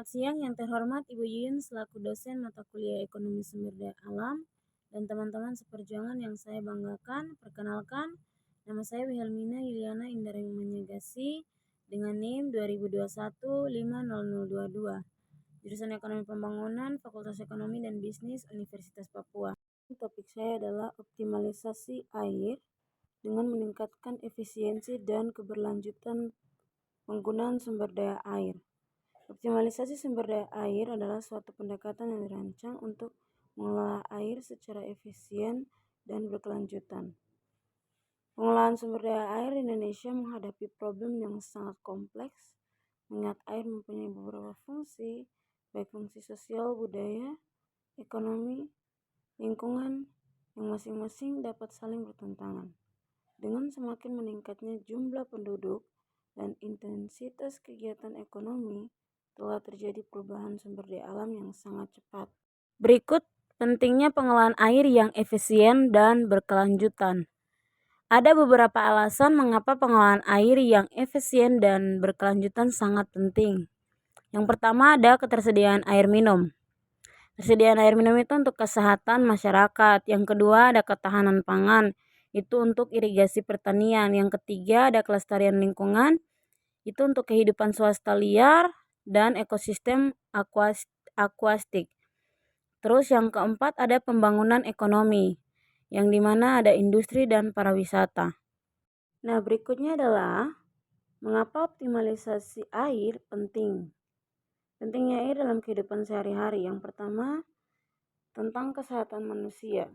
Selamat siang yang terhormat Ibu Yuyun selaku dosen mata kuliah Ekonomi Sumber Daya Alam dan teman-teman seperjuangan yang saya banggakan. Perkenalkan, nama saya Wilhelmina Yuliana Indaremanyagasi dengan NIM 2021-50022, jurusan Ekonomi Pembangunan, Fakultas Ekonomi dan Bisnis Universitas Papua. Topik saya adalah optimalisasi air dengan meningkatkan efisiensi dan keberlanjutan penggunaan sumber daya air. Optimalisasi sumber daya air adalah suatu pendekatan yang dirancang untuk mengelola air secara efisien dan berkelanjutan. Pengolahan sumber daya air di Indonesia menghadapi problem yang sangat kompleks, mengingat air mempunyai beberapa fungsi, baik fungsi sosial, budaya, ekonomi, lingkungan, yang masing-masing dapat saling bertentangan. Dengan semakin meningkatnya jumlah penduduk dan intensitas kegiatan ekonomi, telah terjadi perubahan sumber daya alam yang sangat cepat. Berikut pentingnya pengolahan air yang efisien dan berkelanjutan. Ada beberapa alasan mengapa pengolahan air yang efisien dan berkelanjutan sangat penting. Yang pertama ada ketersediaan air minum. Persediaan air minum itu untuk kesehatan masyarakat. Yang kedua ada ketahanan pangan, itu untuk irigasi pertanian. Yang ketiga ada kelestarian lingkungan, itu untuk kehidupan swasta liar dan ekosistem akuastik. Terus yang keempat ada pembangunan ekonomi, yang dimana ada industri dan pariwisata. Nah, berikutnya adalah mengapa optimalisasi air penting. Pentingnya air dalam kehidupan sehari-hari. Yang pertama, tentang kesehatan manusia.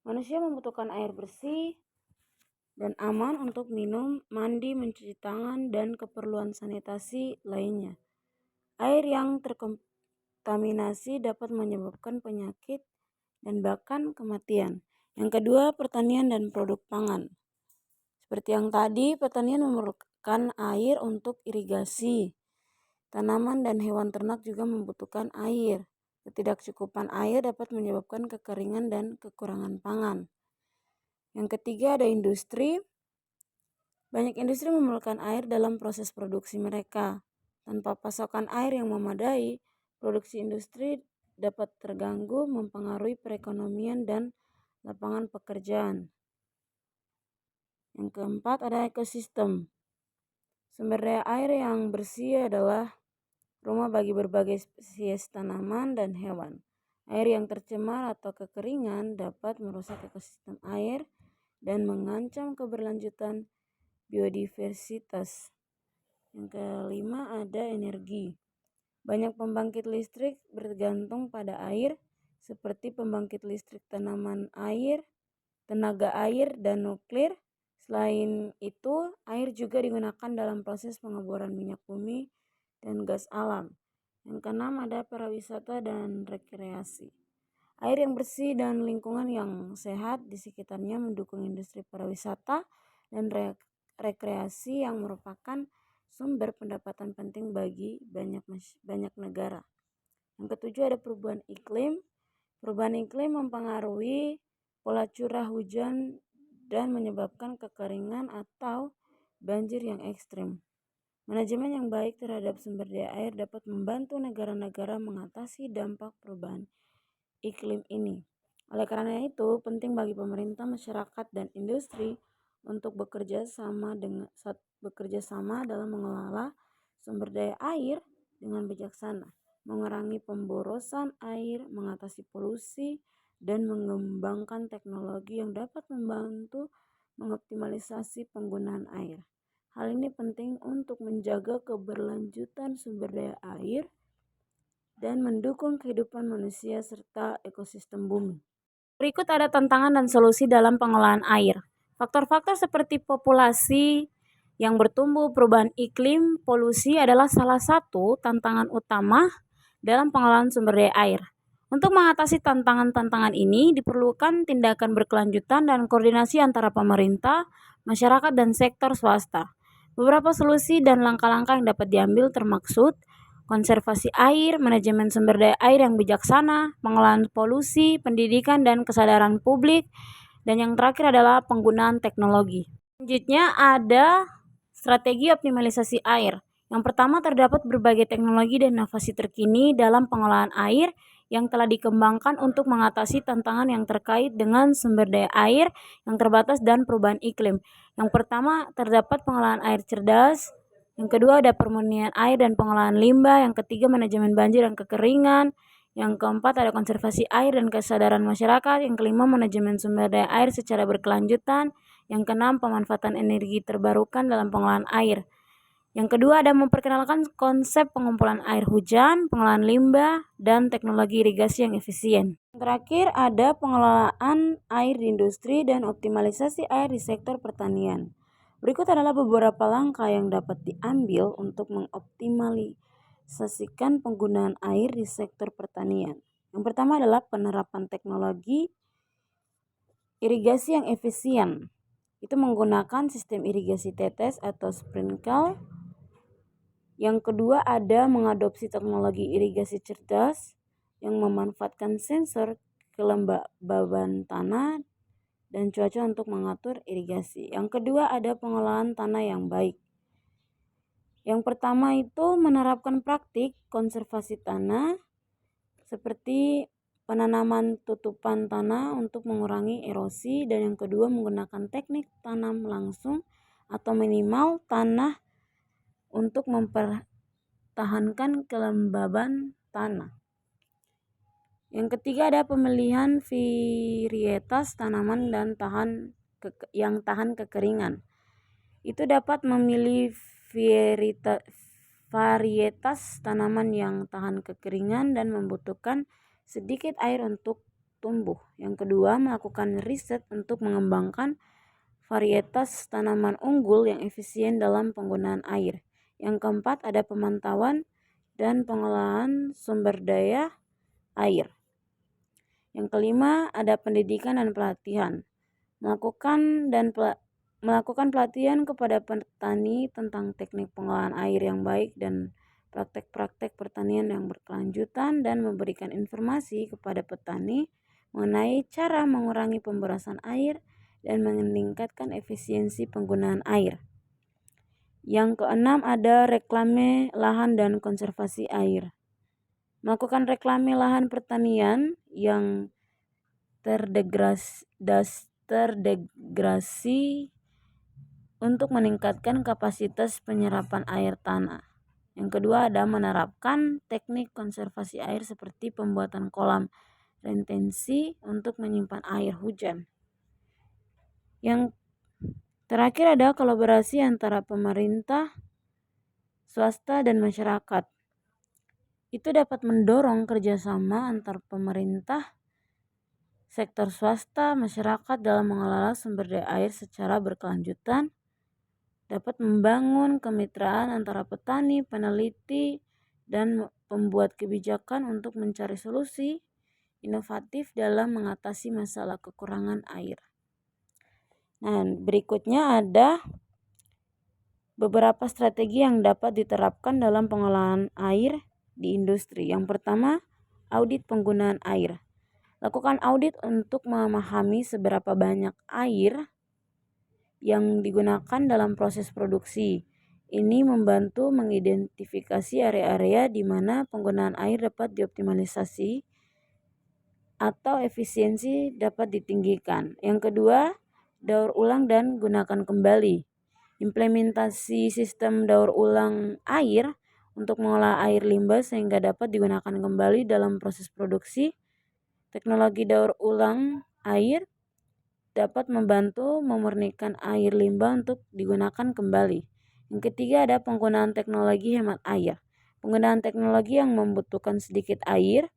Manusia membutuhkan air bersih dan aman untuk minum, mandi, mencuci tangan, dan keperluan sanitasi lainnya. Air yang terkontaminasi dapat menyebabkan penyakit dan bahkan kematian. Yang kedua, pertanian dan produk pangan. Seperti yang tadi, pertanian memerlukan air untuk irigasi. Tanaman dan hewan ternak juga membutuhkan air. Ketidakcukupan air dapat menyebabkan kekeringan dan kekurangan pangan. Yang ketiga ada industri. Banyak industri memerlukan air dalam proses produksi mereka. Tanpa pasokan air yang memadai, produksi industri dapat terganggu, mempengaruhi perekonomian dan lapangan pekerjaan. Yang keempat ada ekosistem. Sumber daya air yang bersih adalah rumah bagi berbagai spesies tanaman dan hewan. Air yang tercemar atau kekeringan dapat merusak ekosistem air dan mengancam keberlanjutan biodiversitas. Yang kelima ada energi. Banyak pembangkit listrik bergantung pada air, seperti pembangkit listrik tanaman air, tenaga air, dan nuklir. Selain itu, air juga digunakan dalam proses pengeboran minyak bumi dan gas alam. Yang keenam ada pariwisata dan rekreasi. Air yang bersih dan lingkungan yang sehat di sekitarnya mendukung industri pariwisata dan rekreasi yang merupakan sumber pendapatan penting bagi banyak negara. Yang ketujuh ada perubahan iklim. Perubahan iklim mempengaruhi pola curah hujan dan menyebabkan kekeringan atau banjir yang ekstrim. Manajemen yang baik terhadap sumber daya air dapat membantu negara-negara mengatasi dampak perubahan iklim ini. Oleh karena itu, penting bagi pemerintah, masyarakat, dan industri untuk bekerja sama dalam mengelola sumber daya air dengan bijaksana, mengurangi pemborosan air, mengatasi polusi, dan mengembangkan teknologi yang dapat membantu mengoptimalisasi penggunaan air. Hal ini penting untuk menjaga keberlanjutan sumber daya air dan mendukung kehidupan manusia serta ekosistem bumi. Berikut ada tantangan dan solusi dalam pengolahan air. Faktor-faktor seperti populasi yang bertumbuh, perubahan iklim, polusi adalah salah satu tantangan utama dalam pengolahan sumber daya air. Untuk mengatasi tantangan-tantangan ini diperlukan tindakan berkelanjutan dan koordinasi antara pemerintah, masyarakat, dan sektor swasta. Beberapa solusi dan langkah-langkah yang dapat diambil termaksud konservasi air, manajemen sumber daya air yang bijaksana, pengolahan polusi, pendidikan dan kesadaran publik, dan yang terakhir adalah penggunaan teknologi. Selanjutnya ada strategi optimalisasi air. Yang pertama, terdapat berbagai teknologi dan inovasi terkini dalam pengolahan air yang telah dikembangkan untuk mengatasi tantangan yang terkait dengan sumber daya air yang terbatas dan perubahan iklim. Yang pertama, terdapat pengolahan air cerdas. Yang kedua, ada pemurnian air dan pengolahan limbah. Yang ketiga, manajemen banjir dan kekeringan. Yang keempat, ada konservasi air dan kesadaran masyarakat. Yang kelima, manajemen sumber daya air secara berkelanjutan. Yang keenam, pemanfaatan energi terbarukan dalam pengolahan air. Yang kedua, ada memperkenalkan konsep pengumpulan air hujan, pengolahan limbah, dan teknologi irigasi yang efisien. Yang terakhir, ada pengelolaan air di industri dan optimalisasi air di sektor pertanian. Berikut adalah beberapa langkah yang dapat diambil untuk mengoptimalisasikan penggunaan air di sektor pertanian. Yang pertama adalah penerapan teknologi irigasi yang efisien. Itu menggunakan sistem irigasi tetes atau sprinkle. Yang kedua, ada mengadopsi teknologi irigasi cerdas yang memanfaatkan sensor kelembaban tanah dan cuaca untuk mengatur irigasi. Yang kedua, ada pengolahan tanah yang baik. Yang pertama itu menerapkan praktik konservasi tanah seperti penanaman tutupan tanah untuk mengurangi erosi, dan yang kedua menggunakan teknik tanam langsung atau minimal tanah untuk mempertahankan kelembaban tanah. Yang ketiga, ada pemilihan varietas tanaman dan yang tahan kekeringan. Itu dapat memilih varietas tanaman yang tahan kekeringan dan membutuhkan sedikit air untuk tumbuh. Yang kedua, melakukan riset untuk mengembangkan varietas tanaman unggul yang efisien dalam penggunaan air. Yang keempat, ada pemantauan dan pengolahan sumber daya air. Yang kelima, ada pendidikan dan pelatihan. Melakukan pelatihan kepada petani tentang teknik pengolahan air yang baik dan praktek-praktek pertanian yang berkelanjutan, dan memberikan informasi kepada petani mengenai cara mengurangi pemberasan air dan meningkatkan efisiensi penggunaan air. Yang keenam, ada reklame lahan dan konservasi air. Melakukan reklame lahan pertanian yang terdegradasi untuk meningkatkan kapasitas penyerapan air tanah. Yang kedua, ada menerapkan teknik konservasi air seperti pembuatan kolam retensi untuk menyimpan air hujan. Yang terakhir, ada kolaborasi antara pemerintah, swasta, dan masyarakat. Itu dapat mendorong kerjasama antar pemerintah, sektor swasta, masyarakat dalam mengelola sumber daya air secara berkelanjutan, dapat membangun kemitraan antara petani, peneliti, dan pembuat kebijakan untuk mencari solusi inovatif dalam mengatasi masalah kekurangan air. Nah, berikutnya ada beberapa strategi yang dapat diterapkan dalam pengolahan air di industri. Yang pertama, audit penggunaan air. Lakukan audit untuk memahami seberapa banyak air yang digunakan dalam proses produksi. Ini membantu mengidentifikasi area-area di mana penggunaan air dapat dioptimalisasi atau efisiensi dapat ditinggikan. Yang kedua, daur ulang dan gunakan kembali. Implementasi sistem daur ulang air untuk mengolah air limbah sehingga dapat digunakan kembali dalam proses produksi. Teknologi daur ulang air dapat membantu memurnikan air limbah untuk digunakan kembali. Yang ketiga, ada penggunaan teknologi hemat air. Penggunaan teknologi yang membutuhkan sedikit air,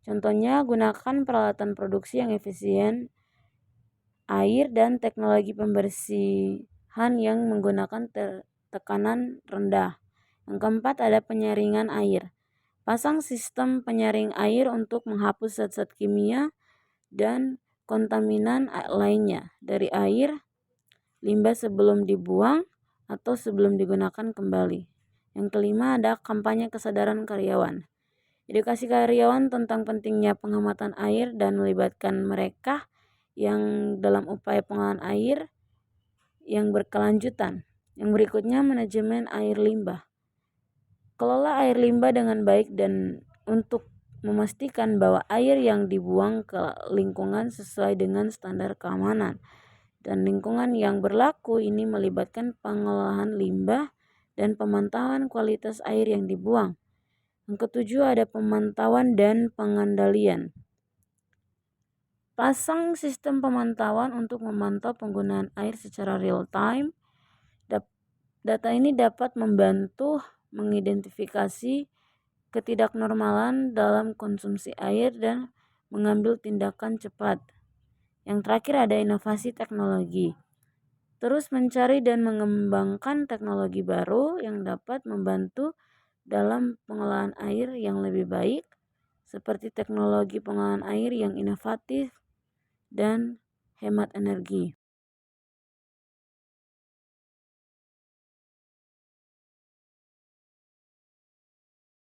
contohnya gunakan peralatan produksi yang efisien air dan teknologi pembersihan yang menggunakan tekanan rendah. Yang keempat, ada penyaringan air. Pasang sistem penyaring air untuk menghapus zat-zat kimia dan kontaminan lainnya dari air limbah sebelum dibuang atau sebelum digunakan kembali. Yang kelima, ada kampanye kesadaran karyawan. Edukasi karyawan tentang pentingnya pengamatan air dan melibatkan mereka yang dalam upaya pengolahan air yang berkelanjutan. Yang berikutnya, manajemen air limbah. Kelola air limbah dengan baik dan untuk memastikan bahwa air yang dibuang ke lingkungan sesuai dengan standar keamanan dan lingkungan yang berlaku. Ini melibatkan pengolahan limbah dan pemantauan kualitas air yang dibuang. Yang ketujuh ada pemantauan dan pengendalian. Pasang sistem pemantauan untuk memantau penggunaan air secara real time. Data ini dapat membantu mengidentifikasi ketidaknormalan dalam konsumsi air dan mengambil tindakan cepat. Yang terakhir ada inovasi teknologi. Terus mencari dan mengembangkan teknologi baru yang dapat membantu dalam pengolahan air yang lebih baik, seperti teknologi pengolahan air yang inovatif dan hemat energi.